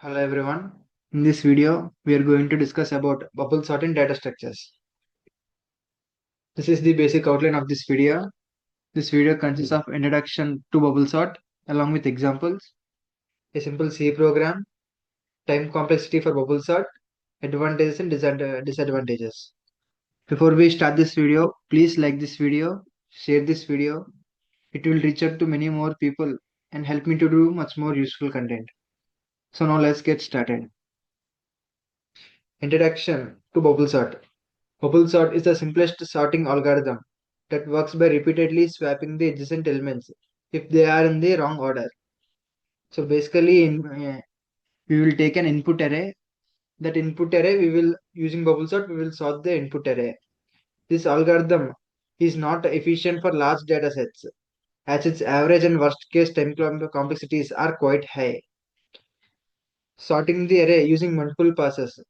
Hello everyone. In this video, we are going to discuss about bubble sort in data structures. This is the basic outline of this video. This video consists of introduction to bubble sort along with examples, a simple C program, time complexity for bubble sort, advantages and disadvantages. Before we start this video, please like this video, share this video. It will reach out to many more people and help me to do much more useful content. So now let's get started. Introduction to bubble sort. Bubble sort is the simplest sorting algorithm that works by repeatedly swapping the adjacent elements if they are in the wrong order. So basically, we will take an input array. That input array, we will using bubble sort, we will sort the input array. This algorithm is not efficient for large data sets, as its average and worst case time complexities are quite high. Sorting the array using multiple passes.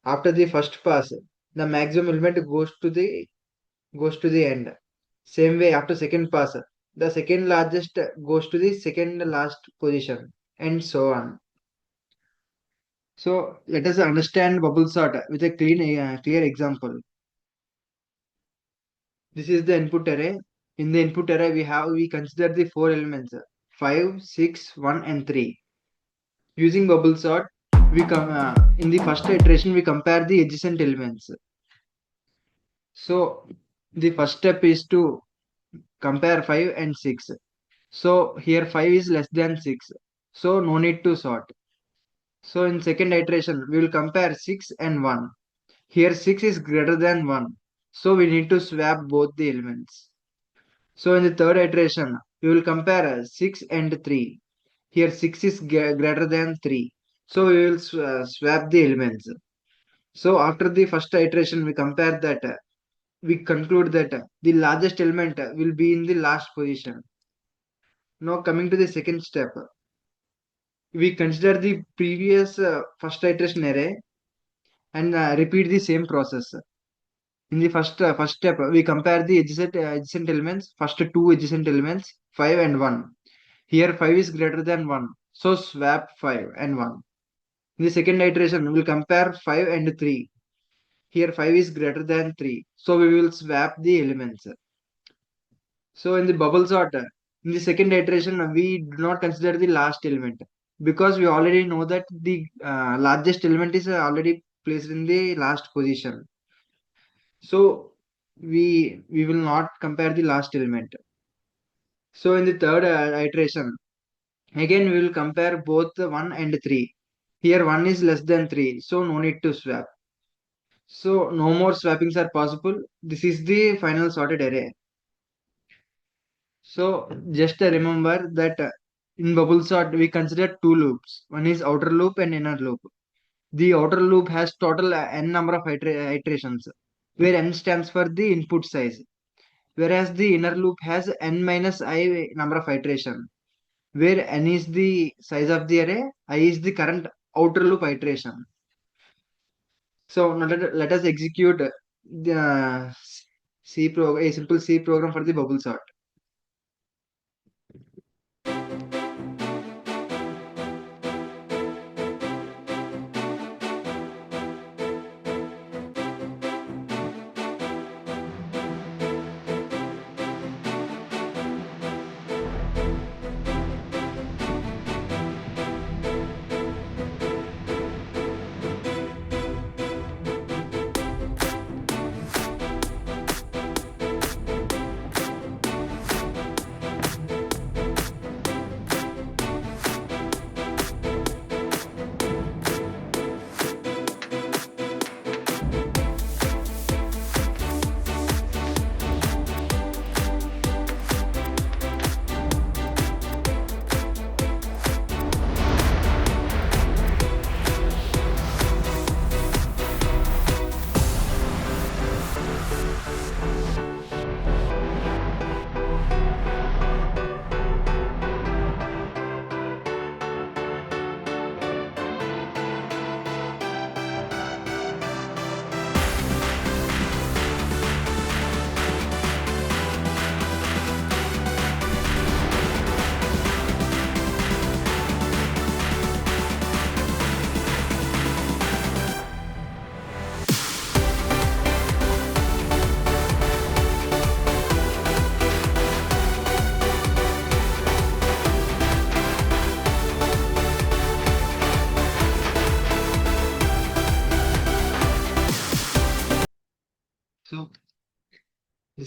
After the first pass, the maximum element goes to the end. Same way after second pass, the second largest goes to the second last position, and so on. So let us understand bubble sort with a clear example. This is the input array. In the input array, we consider the four elements 5, 6, 1, and 3. Using bubble sort, in the first iteration we compare the adjacent elements. So the first step is to compare 5 and 6. So here 5 is less than 6. So no need to sort. So in second iteration, we will compare 6 and 1. Here 6 is greater than 1. So we need to swap both the elements. So in the third iteration, we will compare 6 and 3. Here 6 is greater than 3. So we will swap the elements. So after the first iteration, we compare that. We conclude that the largest element will be in the last position. Now coming to the second step, we consider the previous first iteration array and repeat the same process. In the first step, we compare the adjacent elements, first two adjacent elements, 5 and 1. Here 5 is greater than 1, so swap 5 and 1. In the second iteration, we will compare 5 and 3. Here 5 is greater than 3, so we will swap the elements. So in the bubble sort, in the second iteration, we do not consider the last element because we already know that the largest element is already placed in the last position. So we will not compare the last element. So in the third iteration, again we will compare both 1 and 3. Here 1 is less than 3, so no need to swap. So no more swappings are possible. This is the final sorted array. So just remember that in bubble sort we consider two loops. One is outer loop and inner loop. The outer loop has total n number of iterations, where n stands for the input size, whereas the inner loop has n minus I number of iteration, where n is the size of the array, I is the current outer loop iteration. So now let us execute the a simple C program for the bubble sort.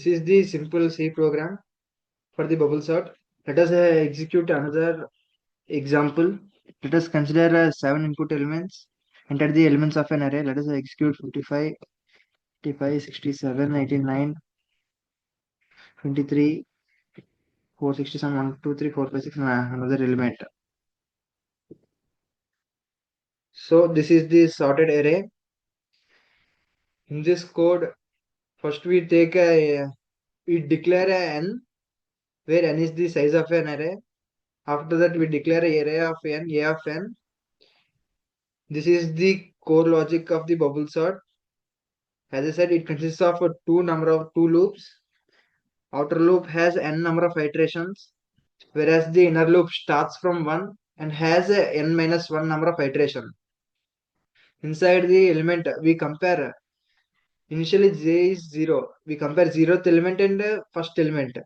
This is the simple C program for the bubble sort. Let us execute another example. Let us consider 7 input elements. Enter the elements of an array. Let us execute 55, 55, 67, 89, 23, 467, 1, 2, 3, 4, 5, 6, and another element. So this is the sorted array. In this code, first we declare a n, where n is the size of an array. After that, we declare a array of n, a of n. This is the core logic of the bubble sort. As I said, it consists of two loops. Outer loop has n number of iterations, whereas the inner loop starts from 1 and has a n minus 1 number of iteration. Inside the element, we compare. Initially, j is 0. We compare 0th element and first element.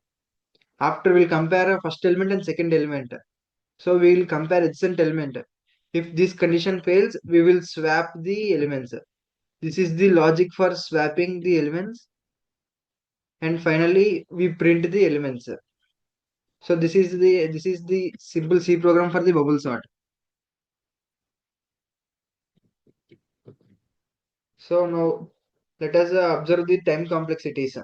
After, we'll compare first element and second element. So, we will compare adjacent element. If this condition fails, we will swap the elements. This is the logic for swapping the elements. And finally, we print the elements. So this is the simple C program for the bubble sort. So now let us observe the time complexities.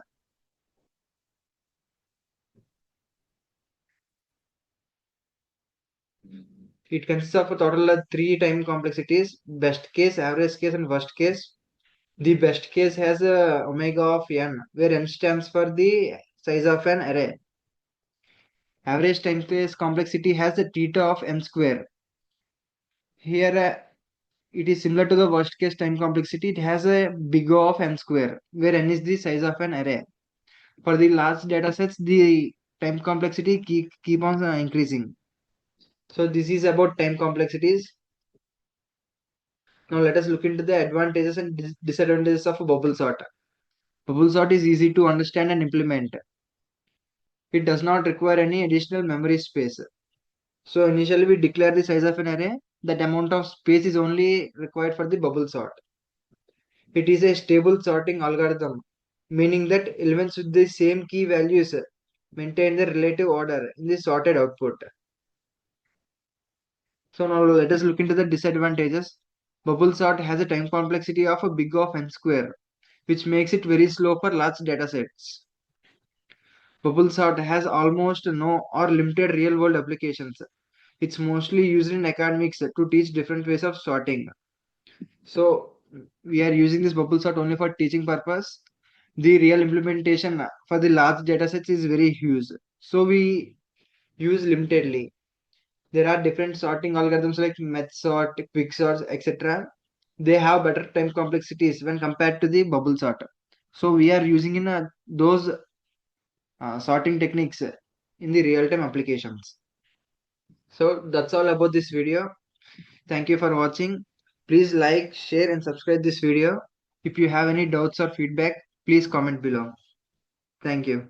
It consists of a total of 3 time complexities: best case, average case, and worst case. The best case has a omega of n, where n stands for the size of an array. Average time case complexity has a theta of n square. Here it is similar to the worst case time complexity. It has a big O of n square, where n is the size of an array. For the large data sets, the time complexity keep on increasing. So this is about time complexities. Now let us look into the advantages and disadvantages of a bubble sort. Bubble sort is easy to understand and implement. It does not require any additional memory space. So initially we declare the size of an array. That amount of space is only required for the bubble sort. It is a stable sorting algorithm, meaning that elements with the same key values maintain their relative order in the sorted output. So now let us look into the disadvantages. Bubble sort has a time complexity of a big of n square, which makes it very slow for large datasets. Bubble sort has almost no or limited real world applications. It's mostly used in academics to teach different ways of sorting. So we are using this bubble sort only for teaching purpose. The real implementation for the large datasets is very huge. So we use limitedly. There are different sorting algorithms like sort, quicksort, etc. They have better time complexities when compared to the bubble sort. So we are using in those sorting techniques in the real-time applications. So that's all about this video. Thank you for watching. Please like, share and subscribe this video. If you have any doubts or feedback, please comment below. Thank you.